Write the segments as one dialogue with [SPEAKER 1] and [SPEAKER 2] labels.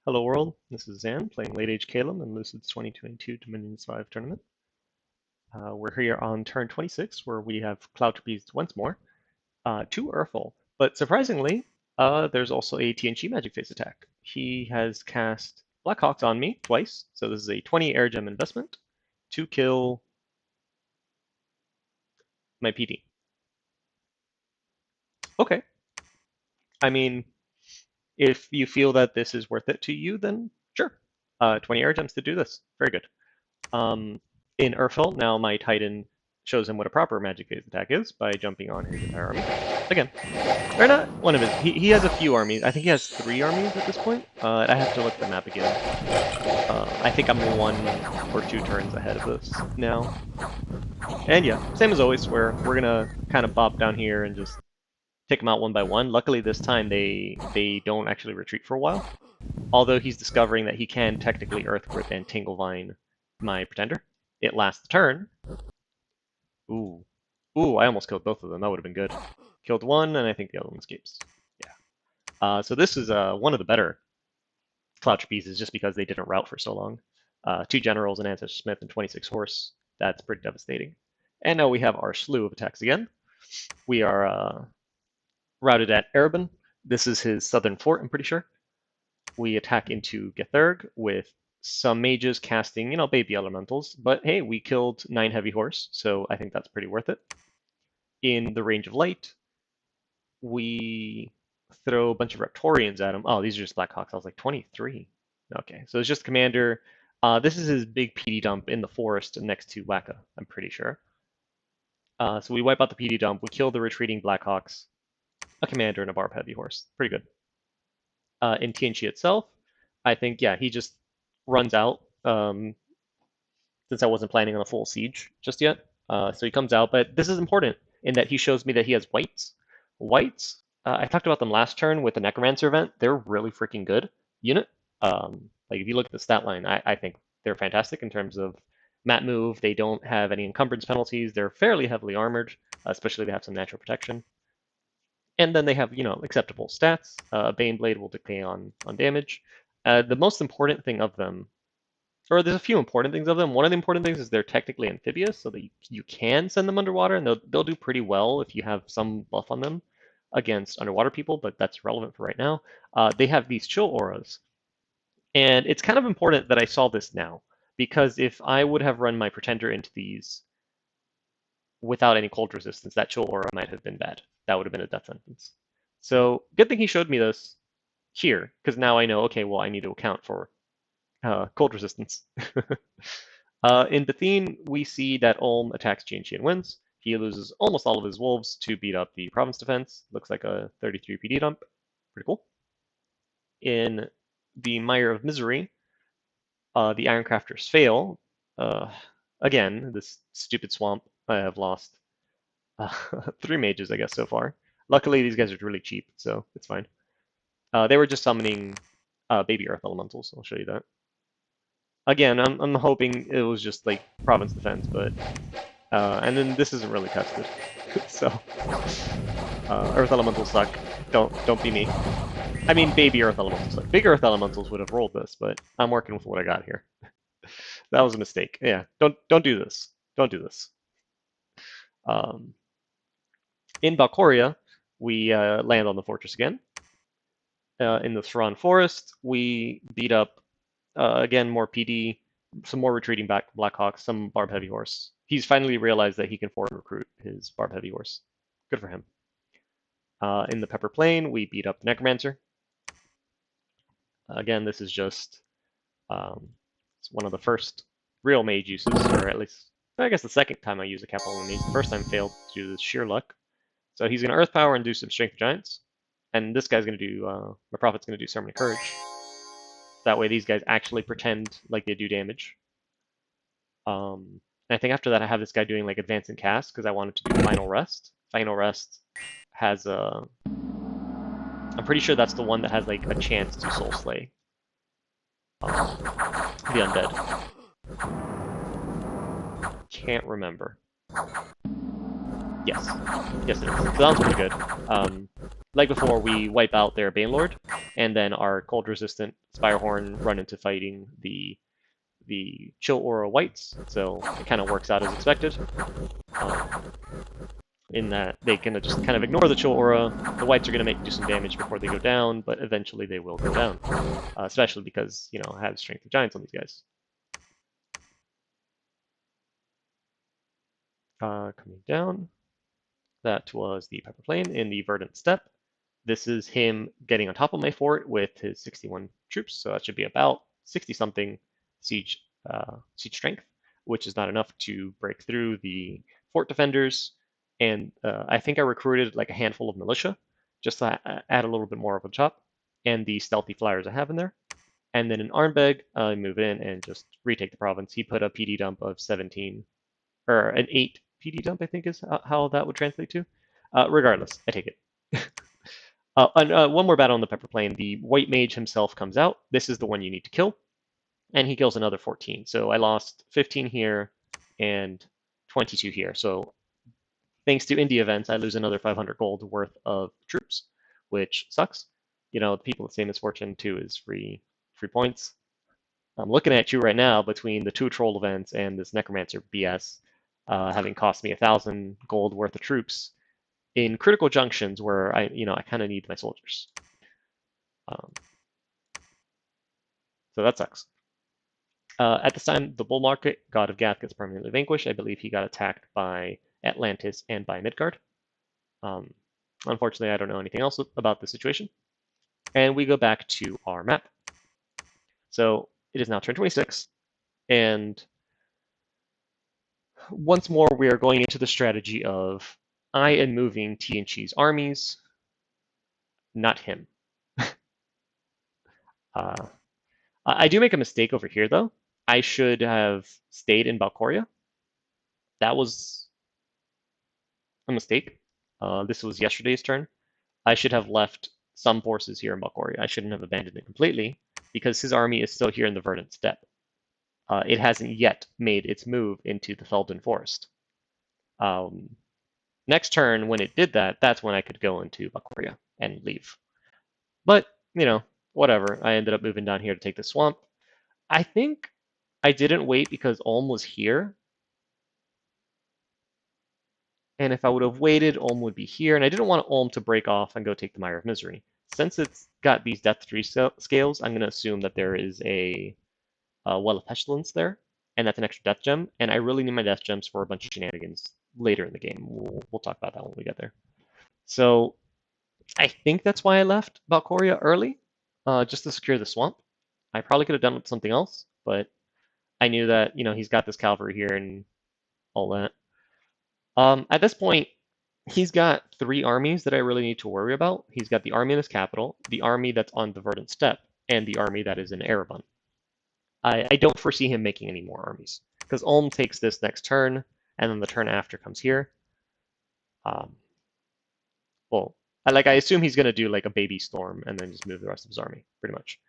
[SPEAKER 1] Hello world, this is Zan playing Late Age Calum in Lucid's 2022 Dominions 5 tournament. We're here on turn 26 where we have Cloud Trapeze once more, 2 Urfel, but surprisingly, there's also a TNG Magic Phase attack. He has cast Black Hawks on me twice, so this is a 20 air gem investment to kill my PD. Okay. I mean, if you feel that this is worth it to you, then sure. 20 air gems to do this. Very good. In Urfel, now my Titan shows him what a proper Magic Phase attack is by jumping on his entire army. Again, or not one of his. He has a few armies. I think he has 3 armies at this point. I have to look at the map again. I think I'm 1 or 2 turns ahead of this now. And yeah, same as always, where we're gonna kind of bop down here and just take them out one by one. Luckily this time they don't actually retreat for a while. Although he's discovering that he can technically Earth Grip and Tinglevine my Pretender. It lasts the turn. Ooh. Ooh, I almost killed both of them. That would have been good. Killed one, and I think the other one escapes. Yeah. So this is one of the better Cloud Trapezes just because they didn't route for so long. 2 Generals, an Ancestor Smith, and 26 Horse. That's pretty devastating. And now we have our slew of attacks again. We are routed at Erebin. This is his southern fort, I'm pretty sure. We attack into Getherg with some mages casting, baby elementals. But hey, we killed 9 heavy horse, so I think that's pretty worth it. In the range of light, we throw a bunch of Raptorians at him. Oh, these are just Black Hawks. I was like, 23. Okay, so it's just Commander. This is his big PD dump in the forest next to Waka, I'm pretty sure. So we wipe out the PD dump. We kill the retreating Black Hawks, a Commander, and a Barb Heavy Horse. Pretty good. In TNG itself, I think, yeah, he just runs out, since I wasn't planning on a full siege just yet. So he comes out, but this is important in that he shows me that he has whites. Whites, I talked about them last turn with the Necromancer event. They're really freaking good unit. Like if you look at the stat line, I think they're fantastic in terms of map move. They don't have any encumbrance penalties. They're fairly heavily armored, especially they have some natural protection. And then they have, acceptable stats. Baneblade will decay on damage. The most important thing of them, or there's a few important things of them. One of the important things is they're technically amphibious, so that you can send them underwater, and they'll do pretty well if you have some buff on them against underwater people, but that's relevant for right now. They have these chill auras. And it's kind of important that I saw this now, because if I would have run my Pretender into these without any cold resistance, that chill aura might have been bad. That would have been a death sentence. So good thing he showed me this here, because now I know, okay, well, I need to account for cold resistance. In Bethine, we see that Ulm attacks GNG and wins. He loses almost all of his wolves to beat up the province defense. Looks like a 33 PD dump. Pretty cool. In the Mire of Misery, the Ironcrafters fail. Again, this stupid swamp. I have lost 3 mages, I guess, so far. Luckily, these guys are really cheap, so it's fine. They were just summoning baby earth elementals. I'll show you that. Again, I'm hoping it was just like province defense, but and then this isn't really tested, so earth elementals suck. Don't be me. I mean, baby earth elementals suck. Big earth elementals would have rolled this, but I'm working with what I got here. That was a mistake. Yeah, don't do this. Don't do this. In Valcoria, we land on the fortress again. In the Thrawn Forest, we beat up, again, more PD, some more retreating Black Hawks, some Barb Heavy Horse. He's finally realized that he can forward recruit his Barb Heavy Horse. Good for him. In the Pepper Plain, we beat up the Necromancer. Again, this is just it's one of the first real mage uses, or at least, I guess the second time I use a capital mage. The first time failed due to sheer luck. So he's going to Earth Power and do some Strength of Giants. And this guy's going to do, my Prophet's going to do Sermon of Courage. That way these guys actually pretend like they do damage. And I think after that I have this guy doing like Advance and Cast, because I wanted to do Final Rest. Final Rest has a... I'm pretty sure that's the one that has like a chance to Soul Slay the undead. Can't remember. Yes. Yes, it is. Sounds pretty good. like before, we wipe out their Banelord, and then our cold-resistant Spirehorn run into fighting the Chill Aura Whites, so it kind of works out as expected. In that they can just kind of ignore the Chill Aura. The Whites are going to do some damage before they go down, but eventually they will go down, especially because, you know, I have Strength of Giants on these guys. Coming down, that was the Pepper Plane in the Verdant Steppe. This is him getting on top of my fort with his 61 troops, so that should be about 60-something siege strength, which is not enough to break through the fort defenders. And I think I recruited like a handful of militia, just to add a little bit more of a chop, and the stealthy flyers I have in there. And then in Arnbeg, I move in and just retake the province. He put a PD dump of 17, or an 8 PD dump, I think is how that would translate to. Regardless, I take it. One more battle on the Pepper Plane. The White Mage himself comes out. This is the one you need to kill. And he kills another 14. So I lost 15 here and 22 here. So thanks to indie events, I lose another 500 gold worth of troops, which sucks. You know, the people that say misfortune too is free points. I'm looking at you right now between the 2 troll events and this necromancer BS, having cost me 1,000 gold worth of troops in critical junctions where I kind of need my soldiers. So that sucks. At this time, the bull market, God of Gath, gets permanently vanquished. I believe he got attacked by Atlantis and by Midgard. Unfortunately, I don't know anything else about the situation. And we go back to our map. So it is now turn 26, and once more we are going into the strategy of I am moving T&Chi's armies, not him. I do make a mistake over here, though. I should have stayed in Valcoria. That was a mistake. This was yesterday's turn. I should have left some forces here in Valcoria. I shouldn't have abandoned it completely, because his army is still here in the Verdant Steppe. It hasn't yet made its move into the Felden Forest. Next turn, when it did that, that's when I could go into Valcoria and leave. But, you know, whatever. I ended up moving down here to take the swamp. I think I didn't wait because Ulm was here. And if I would have waited, Ulm would be here. And I didn't want Ulm to break off and go take the Mire of Misery. Since it's got these Death Tree scales, I'm going to assume that there is a Well of Pestilence there. And that's an extra Death Gem. And I really need my Death Gems for a bunch of shenanigans later in the game. We'll talk about that when we get there. So I think that's why I left Valcoria early, just to secure the swamp. I probably could have done with something else, but I knew that, you know, he's got this cavalry here and all that. At this point, he's got 3 armies that I really need to worry about. He's got the army in his capital, the army that's on the Verdant Steppe, and the army that is in Erebon. I don't foresee him making any more armies, because Ulm takes this next turn, and then the turn after comes here. Well, I assume he's going to do like a baby storm and then just move the rest of his army, pretty much.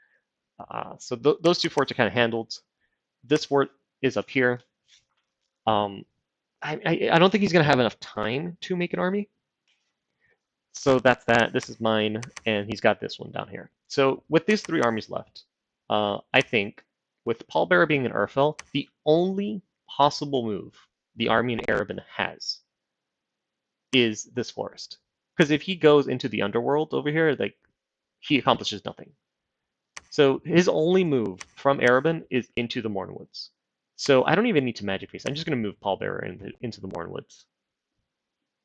[SPEAKER 1] So those 2 forts are kind of handled. This fort is up here. I don't think he's going to have enough time to make an army. So that's that. This is mine, and he's got this one down here. So with these 3 armies left, I think with Pallbearer being in Urfel, the only possible move the army in Erebon has is this forest. Because if he goes into the underworld over here, like, he accomplishes nothing. So his only move from Erebon is into the Mornwoods. So I don't even need to Magic Face. I'm just going to move Pallbearer into the Mornwoods.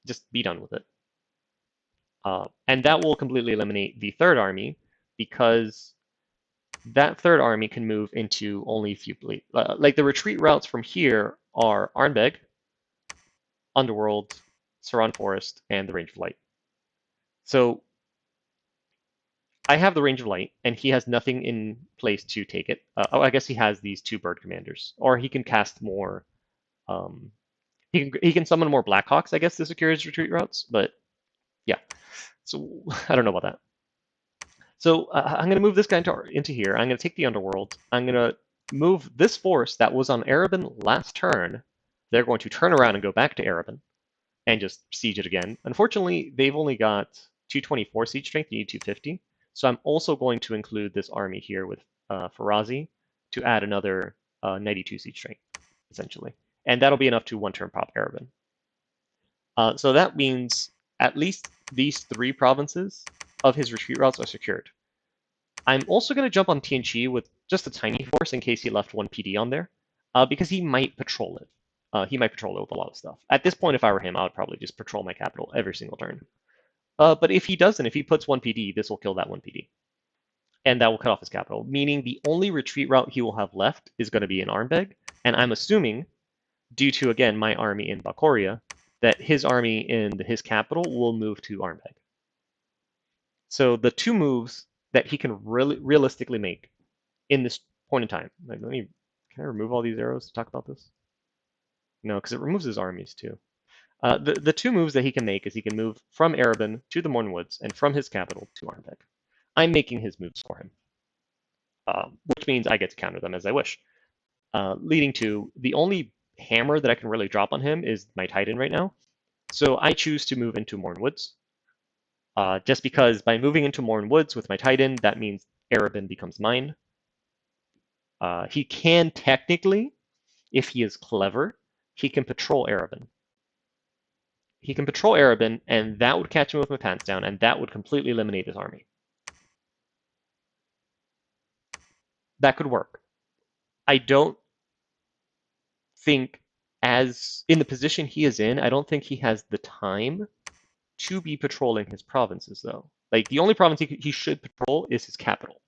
[SPEAKER 1] Just be done with it. And that will completely eliminate the 3rd army, because that 3rd army can move into only a few places. Like the retreat routes from here are Arnbeg, Underworld, Saran Forest, and the Range of Light. So I have the Range of Light, and he has nothing in place to take it. I guess he has these 2 bird commanders, or he can cast more. He can summon more Blackhawks, I guess, to secure his retreat routes. But yeah, so I don't know about that. So I'm going to move this guy into here. I'm going to take the Underworld. I'm going to move this force that was on Erebon last turn. They're going to turn around and go back to Erebon and just siege it again. Unfortunately, they've only got 224 siege strength, you need 250. So I'm also going to include this army here with Farazi to add another 92 siege strength, essentially. And that'll be enough to one-turn pop Erebin. So that means at least these 3 provinces of his retreat routes are secured. I'm also going to jump on Tianqi with just a tiny force in case he left 1 PD on there, because he might patrol it. He might patrol it with a lot of stuff. At this point, if I were him, I would probably just patrol my capital every single turn. But if he doesn't, if he puts 1 PD, this will kill that 1 PD. And that will cut off his capital, meaning the only retreat route he will have left is going to be in Armbeg. And I'm assuming, due to, again, my army in Valkoria, that his army in his capital will move to Armbeg. So the 2 moves that he can really realistically make in this point in time. Like, can I remove all these arrows to talk about this? No, because it removes his armies too. The 2 moves that he can make is he can move from Erebin to the Mornwoods and from his capital to Armbeg. I'm making his moves for him, which means I get to counter them as I wish. Leading to the only hammer that I can really drop on him is my Titan right now. So I choose to move into Mornwoods. Just because by moving into Mornwoods with my Titan, that means Erebin becomes mine. He can technically, if he is clever, he can patrol Erebin. He can patrol Erebin, and that would catch him with my pants down, and that would completely eliminate his army. That could work. I don't think, as in the position he is in, I don't think he has the time to be patrolling his provinces, though. Like, the only province he should patrol is his capital.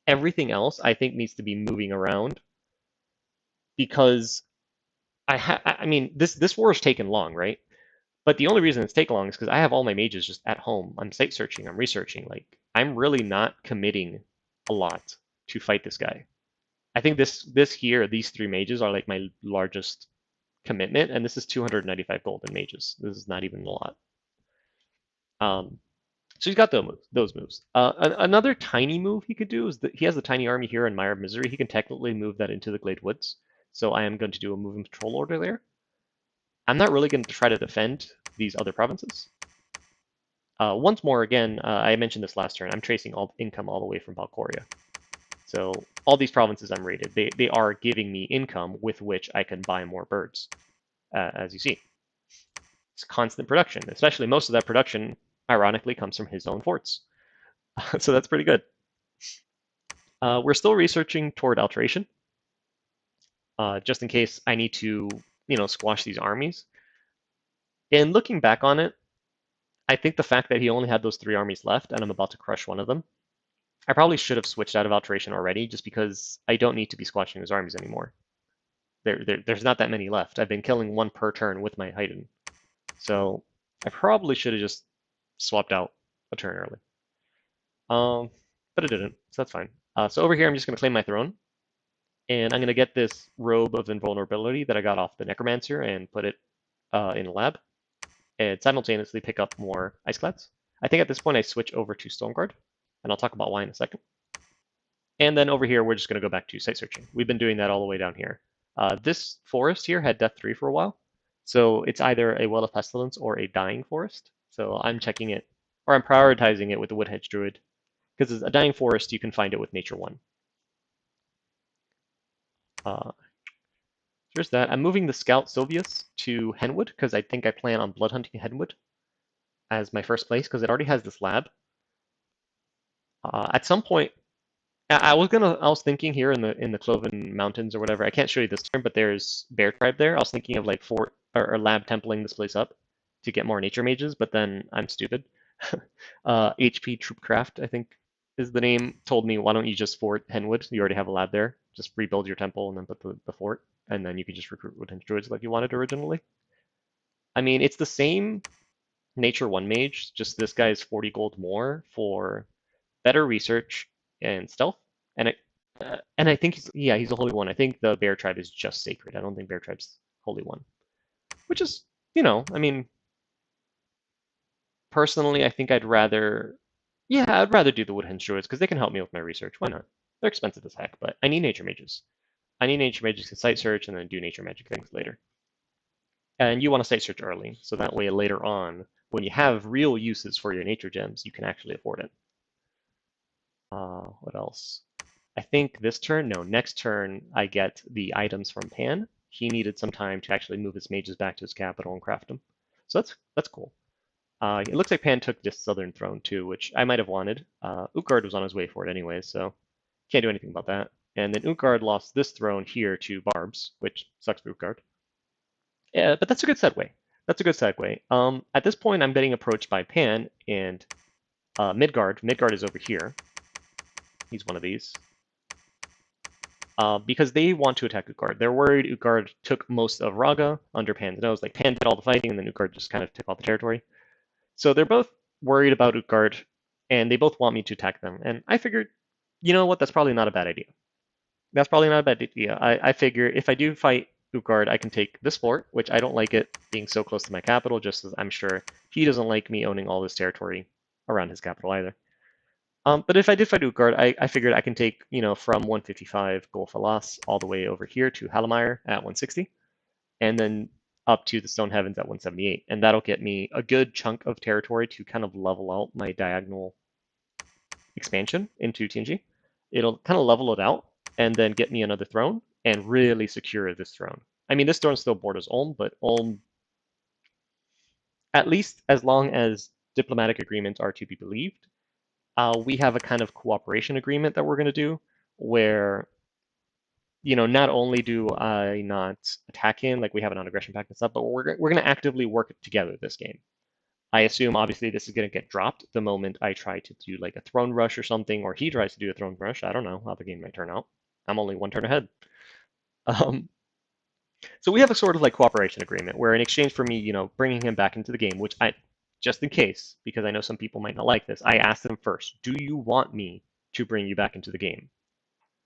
[SPEAKER 1] Everything else, I think, needs to be moving around because I mean, this war is taken long, right? But the only reason it's taken long is because I have all my mages just at home. I'm site searching, I'm researching. Like, I'm really not committing a lot to fight this guy. I think this here, these 3 mages are like my largest commitment, and this is 295 gold in mages. This is not even a lot. So he's got those moves. Another tiny move he could do is that he has a tiny army here in Mire of Misery. He can technically move that into the Glade Woods. So I am going to do a move and patrol order there. I'm not really going to try to defend these other provinces. Once more, again, I mentioned this last turn, I'm tracing all income all the way from Valkoria. So all these provinces I'm rated, they are giving me income with which I can buy more birds, as you see. It's constant production, especially most of that production, ironically, comes from his own forts. So that's pretty good. We're still researching toward alteration, just in case I need to, squash these armies. And looking back on it, I think the fact that he only had those 3 armies left and I'm about to crush one of them, I probably should have switched out of alteration already just because I don't need to be squashing his armies anymore. There's not that many left. I've been killing 1 per turn with my Titan. So I probably should have just swapped out a turn early. But I didn't, so that's fine. So over here, I'm just going to claim my throne. And I'm going to get this robe of invulnerability that I got off the Necromancer and put it in a lab. And simultaneously pick up more Ice Clads. I think at this point I switch over to Stoneguard, and I'll talk about why in a second. And then over here, we're just going to go back to site searching. We've been doing that all the way down here. This forest here had Death 3 for a while, so it's either a Well of Pestilence or a Dying Forest. So I'm checking it, or I'm prioritizing it with the Woodhedge Druid, because a Dying Forest, you can find it with Nature 1. There's that. I'm moving the Scout Sylvius to Henwood, because I think I plan on blood hunting Henwood as my first place, because it already has this lab. At some point, I was thinking here in the Cloven Mountains or whatever. I can't show you this turn, but there's Bear Tribe there. I was thinking of like fort or lab templing this place up to get more nature mages, but then I'm stupid. HP Troopcraft, I think, is the name. Told me, why don't you just fort Henwood? You already have a lab there. Just rebuild your temple and then put the fort, and then you can just recruit Woodhenge Druids like you wanted originally. I mean, it's the same Nature 1 mage, just this guy is 40 gold more for better research and stealth, and I think he's a holy one. I think the Bear Tribe is just sacred. I don't think Bear Tribe's holy one, which is, I mean, personally, I think I'd rather do the Woodhenge Druids because they can help me with my research. Why not? They're expensive as heck, but I need nature mages. I need nature mages to site search and then do nature magic things later. And you want to site search early, so that way later on, when you have real uses for your nature gems, you can actually afford it. What else? I think this turn, no, next turn I get the items from Pan. He needed some time to actually move his mages back to his capital and craft them. So that's cool. It looks like Pan took this Southern Throne too, which I might have wanted. Utgard was on his way for it anyway, so can't do anything about that. And then Utgard lost this throne here to Barbs, which sucks for Utgard. Yeah, but that's a good segue. That's a good segue. At this point, I'm getting approached by Pan and Midgard. Midgard is over here. He's one of these. Because they want to attack Utgard. They're worried Utgard took most of Raga under Pan's nose. Like Pan did all the fighting, and then Utgard just kind of took all the territory. So they're both worried about Utgard, and they both want me to attack them. And I figured, you know what? That's probably not a bad idea. That's probably not a bad idea. I figure if I do fight Utgard, I can take this fort, which I don't like it being so close to my capital, just as I'm sure he doesn't like me owning all this territory around his capital either. But if I did fight Utgard, I figured I can take, from 155 Golfalas all the way over here to Halamire at 160, and then up to the Stone Heavens at 178. And that'll get me a good chunk of territory to kind of level out my diagonal expansion into TNG. It'll kind of level it out and then get me another throne and really secure this throne. I mean, this throne still borders Ulm, but Ulm, at least as long as diplomatic agreements are to be believed, we have a kind of cooperation agreement that we're going to do where, not only do I not attack him, like we have a non-aggression pact and stuff, but we're going to actively work together this game. I assume, obviously, this is going to get dropped the moment I try to do like a throne rush or something, or he tries to do a throne rush. I don't know how the game might turn out. I'm only one turn ahead. Um, so we have a sort of like cooperation agreement where in exchange for me, bringing him back into the game, which just in case, because I know some people might not like this, I asked them first, do you want me to bring you back into the game?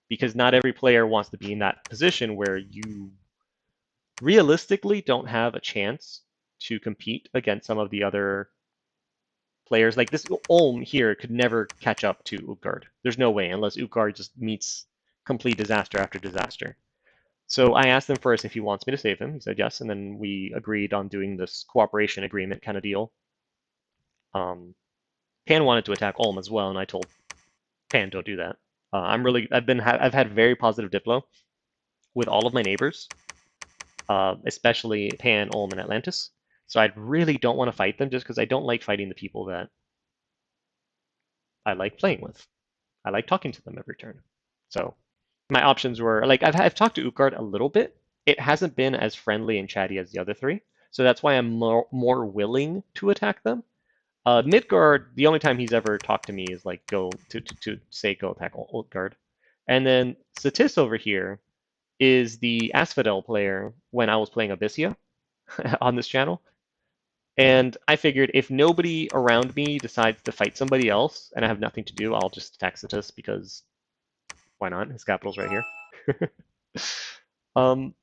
[SPEAKER 1] Because not every player wants to be in that position where you realistically don't have a chance to compete against some of the other players. Like this Ulm here could never catch up to Utgard. There's no way unless Utgard just meets complete disaster after disaster. So I asked him first if he wants me to save him. He said yes, and then we agreed on doing this cooperation agreement kind of deal. Pan wanted to attack Ulm as well, and I told Pan, don't do that. I've had very positive Diplo with all of my neighbors, especially Pan, Ulm, and Atlantis. So I really don't want to fight them just because I don't like fighting the people that I like playing with. I like talking to them every turn. So my options were like I've talked to Utgard a little bit. It hasn't been as friendly and chatty as the other three, so that's why I'm more willing to attack them. Midgard, the only time he's ever talked to me is like go say go attack Utgard, and then Satis over here is the Asphodel player when I was playing Abyssia on this channel. And I figured if nobody around me decides to fight somebody else and I have nothing to do, I'll just attack Satis because why not? His capital's right here. um,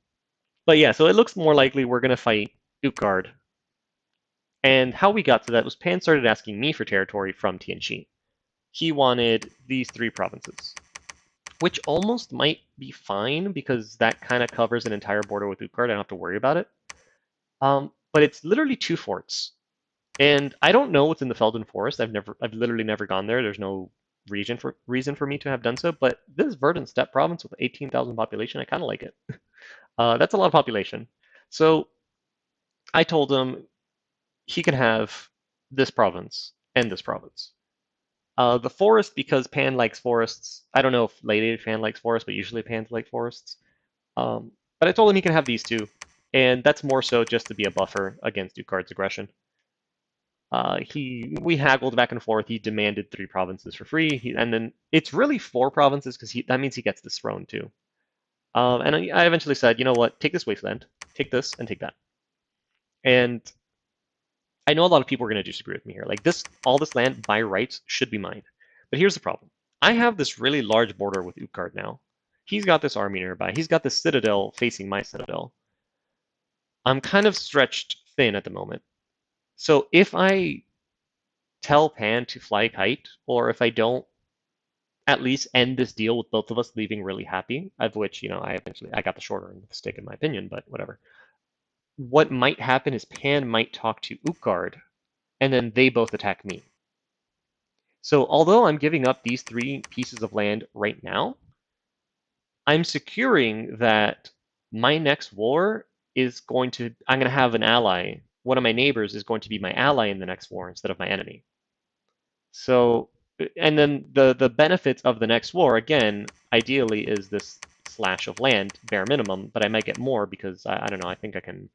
[SPEAKER 1] but yeah, so it looks more likely we're going to fight Utgard. And how we got to that was Pan started asking me for territory from Tianqi. He wanted these 3 provinces, which almost might be fine because that kind of covers an entire border with Utgard. I don't have to worry about it. But it's literally 2 forts. And I don't know what's in the Felden Forest. I've literally never gone there. There's no reason for me to have done so. But this verdant steppe province with 18,000 population, I kind of like it. That's a lot of population. So I told him he can have this province and this province. The forest, because Pan likes forests. I don't know if Lady Pan likes forests, but usually Pans like forests. But I told him he can have these 2, and that's more so just to be a buffer against Utgard's aggression. We haggled back and forth. He demanded 3 provinces for free, and then it's really 4 provinces because that means he gets this throne too. And I eventually said, you know what? Take this wasteland, take this, and take that. And I know a lot of people are going to disagree with me here. Like all this land by rights should be mine. But here's the problem: I have this really large border with Utgard now. He's got this army nearby. He's got this citadel facing my citadel. I'm kind of stretched thin at the moment. So if I tell Pan to fly a kite, or if I don't at least end this deal with both of us leaving really happy, of which, I got the shorter end of the stick in my opinion, but whatever. What might happen is Pan might talk to Utgard and then they both attack me. So although I'm giving up these 3 pieces of land right now, I'm securing that my next war I'm going to have an ally. One of my neighbors is going to be my ally in the next war instead of my enemy. So, and then the benefits of the next war, again, ideally is this slash of land, bare minimum, but I might get more because I don't know, I think I can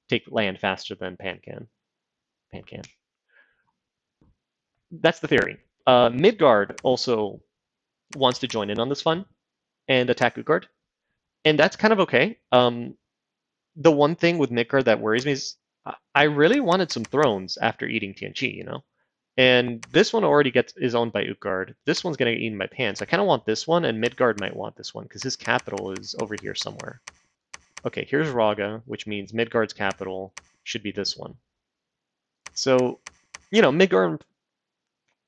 [SPEAKER 1] take land faster than Pan can. Pan can. That's the theory. Midgard also wants to join in on this fun and attack Utgard, and that's kind of okay. The one thing with Midgard that worries me is I really wanted some thrones after eating Tianqi, you know? And this one already is owned by Utgard. This one's gonna get eaten by Pan, so I kind of want this one, and Midgard might want this one because his capital is over here somewhere. Okay, here's Raga, which means Midgard's capital should be this one. So, you know, Midgard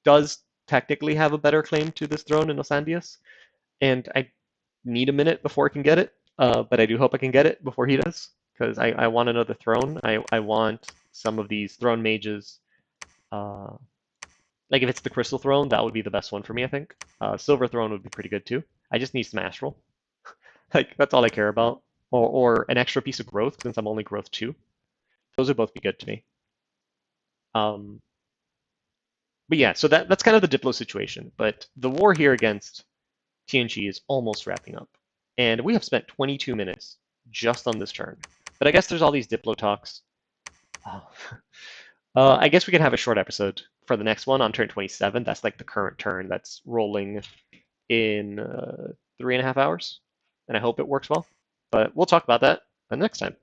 [SPEAKER 1] does technically have a better claim to this throne in Osandius, and I need a minute before I can get it. But I do hope I can get it before he does, because I want another throne. I want some of these throne mages. Uh, like if it's the Crystal Throne, that would be the best one for me, I think. Silver Throne would be pretty good too. I just need some Astral. Like that's all I care about. Or an extra piece of growth since I'm only growth 2. Those would both be good to me. Um, but yeah, so that's kind of the Diplo situation. But the war here against TNG is almost wrapping up. And we have spent 22 minutes just on this turn. But I guess there's all these Diplo talks. Oh. I guess we can have a short episode for the next one on turn 27. That's like the current turn that's rolling in 3.5 hours. And I hope it works well. But we'll talk about that the next time,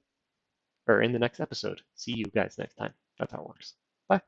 [SPEAKER 1] or in the next episode. See you guys next time. That's how it works. Bye.